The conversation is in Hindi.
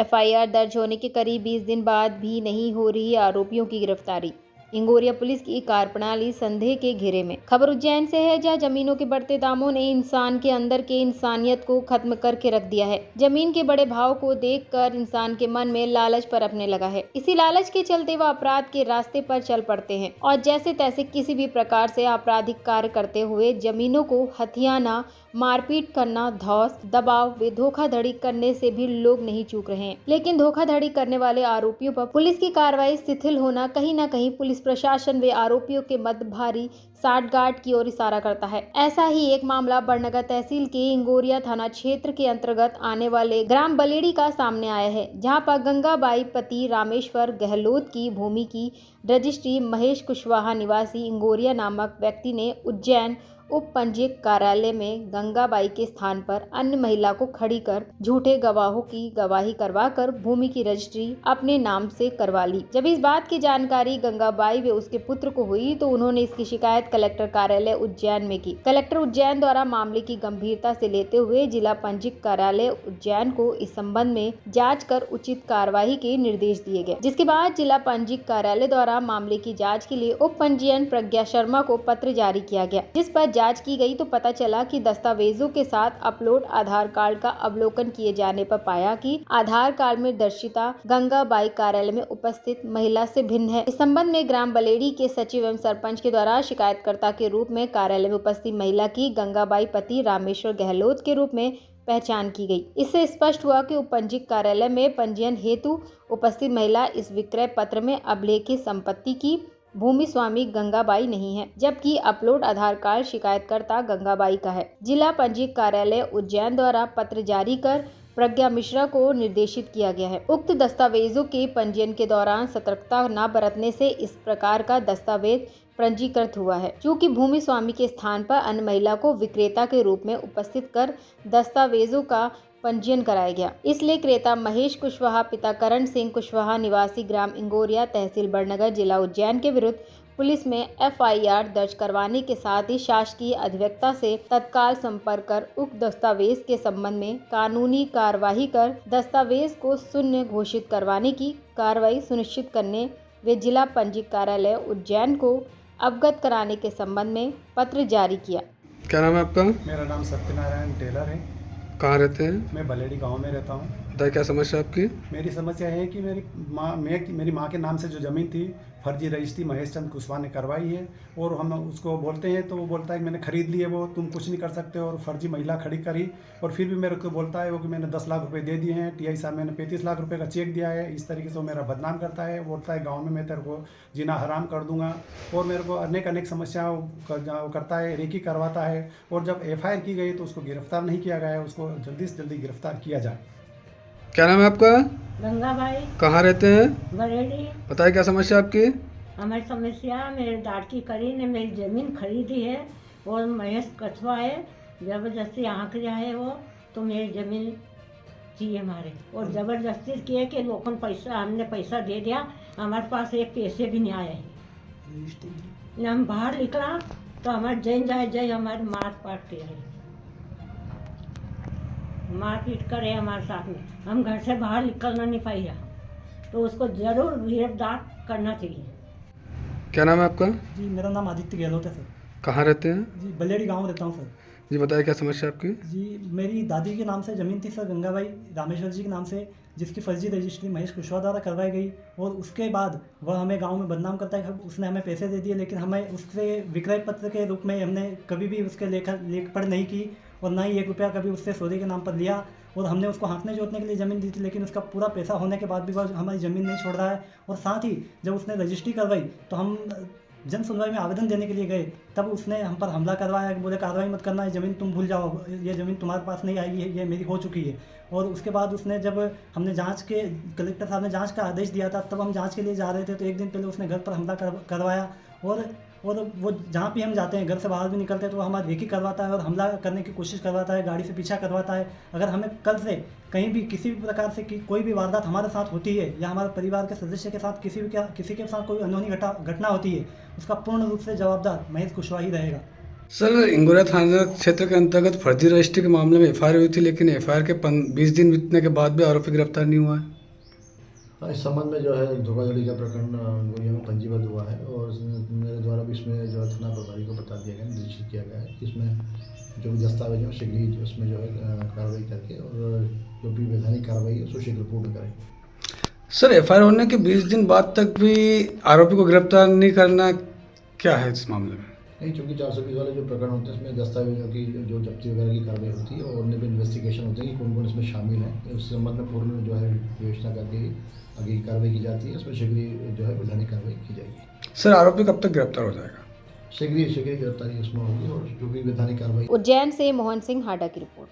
एफआईआर दर्ज होने के करीब 20 दिन बाद भी नहीं हो रही आरोपियों की गिरफ्तारी। इंगोरिया पुलिस की कार्यप्रणाली संदेह के घेरे में। खबर उज्जैन से है, जहां जमीनों के बढ़ते दामों ने इंसान के अंदर के इंसानियत को खत्म करके रख दिया है। जमीन के बड़े भाव को देखकर इंसान के मन में लालच पनपने लगा है। इसी लालच के चलते वह अपराध के रास्ते पर चल पड़ते हैं और जैसे तैसे किसी भी प्रकार से आपराधिक कार्य करते हुए जमीनों को हथियाना, मारपीट करना, धौस, दबाव व धोखाधड़ी करने से भी लोग नहीं चूक रहे हैं। लेकिन धोखाधड़ी करने वाले आरोपियों पर पुलिस की कार्रवाई शिथिल होना कहीं न कहीं पुलिस प्रशासन व आरोपियों के मध्य भारी साठगांठ की ओर इशारा करता है। ऐसा ही एक मामला बड़नगर तहसील के इंगोरिया थाना क्षेत्र के अंतर्गत आने वाले ग्राम बलेड़ी का सामने आया है, जहां पर गंगाबाई पति रामेश्वर गहलोत की भूमि की रजिस्ट्री महेश कुशवाहा निवासी इंगोरिया नामक व्यक्ति ने उज्जैन उप पंजीयक कार्यालय में गंगाबाई के स्थान पर अन्य महिला को खड़ी कर झूठे गवाहों की गवाही करवाकर भूमि की रजिस्ट्री अपने नाम से करवा ली। जब इस बात की जानकारी गंगाबाई व उसके पुत्र को हुई तो उन्होंने इसकी शिकायत कलेक्टर कार्यालय उज्जैन में की। कलेक्टर उज्जैन द्वारा मामले की गंभीरता से लेते हुए जिला पंजीयक कार्यालय उज्जैन को इस संबंध में जाँच कर उचित कार्यवाही के निर्देश दिए गए, जिसके बाद जिला पंजीयक कार्यालय द्वारा मामले की जाँच के लिए उप पंजीयक प्रज्ञा शर्मा को पत्र जारी किया गया, जिस पर जांच की गई तो पता चला कि दस्तावेजों के साथ अपलोड आधार कार्ड का अवलोकन किए जाने पर पाया कि आधार कार्ड में दर्शिता गंगाबाई कार्यालय में उपस्थित महिला से भिन्न है। इस संबंध में ग्राम बलेड़ी के सचिव एवं सरपंच के द्वारा शिकायतकर्ता के रूप में कार्यालय में उपस्थित महिला की गंगाबाई पति रामेश्वर गहलोत के रूप में पहचान की गई। इससे स्पष्ट हुआ कि उप पंजीयक कार्यालय में पंजीयन हेतु उपस्थित महिला इस विक्रय पत्र में अभिलेखित संपत्ति की भूमि स्वामी गंगाबाई नहीं है, जबकि अपलोड आधार कार्ड शिकायतकर्ता गंगाबाई का है। जिला पंजीयक कार्यालय उज्जैन द्वारा पत्र जारी कर प्रज्ञा मिश्रा को निर्देशित किया गया है। उक्त दस्तावेजों के पंजीयन के दौरान सतर्कता न बरतने से इस प्रकार का दस्तावेज पंजीकृत हुआ है। चूँकि भूमि स्वामी के स्थान पर अन्य महिला को विक्रेता के रूप में उपस्थित कर दस्तावेजों का पंजीयन कराया गया, इसलिए क्रेता महेश कुशवाहा पिता करण सिंह कुशवाहा निवासी ग्राम इंगोरिया तहसील बड़नगर जिला उज्जैन के विरुद्ध पुलिस में एफआईआर दर्ज करवाने के साथ ही शासकीय अधिवक्ता से तत्काल संपर्क कर उक्त दस्तावेज के संबंध में कानूनी कार्यवाही कर दस्तावेज को शून्य घोषित करवाने की कार्रवाई सुनिश्चित करने व जिला पंजीयक कार्यालय उज्जैन को अवगत कराने के संबंध में पत्र जारी किया। क्या नाम है आपका? मेरा नाम सत्यनारायण टेलर है। कहाँ रहते हैं? मैं बलेड़ी गांव में रहता हूँ। बताइए क्या समस्या आपकी? मेरी समस्या है कि मेरी माँ के नाम से जो ज़मीन थी फर्जी रजिस्ट्री महेश चंद कुशवाहा ने करवाई है और हम उसको बोलते हैं तो वो बोलता है कि मैंने खरीद ली है, वो तुम कुछ नहीं कर सकते, और फर्जी महिला खड़ी करी और फिर भी मेरे को बोलता है वो कि मैंने 10 लाख रुपए दे दिए हैं, टीआई साहब मैंने 35 लाख रुपए का चेक दिया है। इस तरीके से वो मेरा बदनाम करता है, बोलता है गाँव में मैं तेरे को जीना हराम कर दूंगा और मेरे को अनेक समस्या करता है, रेकी करवाता है। और जब एफआईआर की गई तो उसको गिरफ्तार नहीं किया गया है, उसको जल्दी से जल्दी गिरफ्तार किया जाए। क्या नाम है आपका? गंगाबाई। कहाँ रहते हैं? बरेली। बताइए क्या समस्या आपकी? हमारी समस्या मेरे दाड़की करी ने मेरी ज़मीन खरीदी है और महेश कछवा है, ज़बरदस्ती आँख गया है वो, तो मेरी ज़मीन चाहिए हमारे, और ज़बरदस्ती किए कि लोगों पैसा हमने पैसा दे दिया, हमारे पास एक पैसे भी नहीं आए हैं। हम बाहर निकला तो हमारे जय हमारे मार पाट के रहे, मारपीट करे हमारे साथ में, हम घर से बाहर निकलना नहीं पाया, तो उसको ज़रूर गिरफ्तार करना चाहिए। क्या नाम है आपका? जी मेरा नाम आदित्य गहलोत है सर। कहाँ रहते हैं? जी बलेड़ी गांव में रहता हूँ सर। जी बताइए क्या समस्या आपकी? जी मेरी दादी के नाम से ज़मीन थी सर गंगाबाई रामेश्वर जी के नाम से, जिसकी फर्जी रजिस्ट्री महेश कुशवाहा द्वारा करवाई गई, और उसके बाद वह हमें गांव में बदनाम करता है। उसने हमें पैसे दे दिए लेकिन हमें उससे विक्रय पत्र के रूप में हमने कभी भी उसके लेख पढ़ नहीं की और ना ही 1 रुपया कभी उससे सौदे के नाम पर लिया, और हमने उसको हाँकने जोतने के लिए ज़मीन दी थी, लेकिन उसका पूरा पैसा होने के बाद भी वह हमारी ज़मीन नहीं छोड़ रहा है। और साथ ही जब उसने रजिस्ट्री करवाई तो हम जन सुनवाई में आवेदन देने के लिए गए, तब उसने हम पर हमला करवाया कि बोले कार्रवाई मत करना, ये ज़मीन तुम भूल जाओ, ये ज़मीन तुम्हारे पास नहीं आएगी, ये मेरी हो चुकी है। और उसके बाद उसने जब हमने जांच के कलेक्टर साहब ने जांच का आदेश दिया था, तब हम जांच के लिए जा रहे थे तो एक दिन पहले उसने घर पर हमला करवाया, और वो जहाँ भी हम जाते हैं घर से बाहर भी निकलते हैं तो वो हमारी रेकी करवाता है और हमला करने की कोशिश करवाता है, गाड़ी से पीछा करवाता है। अगर हमें कल से कहीं भी किसी भी प्रकार से कोई भी वारदात हमारे साथ होती है या हमारे परिवार के सदस्य के साथ किसी के साथ कोई अनहोनी घटना होती है, उसका पूर्ण रूप से जवाबदार महेश कुशवाहा ही रहेगा। सर इंगोरिया थाना क्षेत्र के अंतर्गत फर्जी रजिस्ट्री के मामले में एफआईआर हुई थी, लेकिन एफआईआर के 20 दिन बीतने के बाद भी आरोपी गिरफ्तार नहीं हुआ है। हाँ, इस संबंध में जो है धोखाधड़ी का प्रकरण गोरिया में पंजीबद्ध हुआ है और मेरे द्वारा भी इसमें जो है थाना प्रभारी को बता दिया गया, निर्देशित किया गया है कि इसमें जो भी दस्तावेज है शीघ्र ही उसमें जो है कार्रवाई करके और जो भी वैधानिक कार्रवाई है उसको शीघ्र पूर्ण करें। सर एफआईआर होने के 20 दिन बाद तक भी आरोपी को गिरफ्तार नहीं करना क्या है इस मामले में? नहीं, चूँकि 420 वाले जो प्रकरण होते हैं इसमें दस्तावेजों की जो जब्ती वगैरह की कार्रवाई होती है और उनमें भी इन्वेस्टिगेशन होते हैं कि कौन कौन इसमें शामिल है। उस संबंध में पूर्ण जो है विवेचना करके आगे की कार्रवाई की जाती है। उसमें शीघ्र ही जो है वैधानिक कार्रवाई की जाएगी। सर आरोपी कब तक गिरफ्तार हो जाएगा? शीघ्र ही गिरफ्तारी उसमें होगी और जो भी वैधानिक कार्रवाई। उज्जैन से मोहन सिंह हाडा की रिपोर्ट।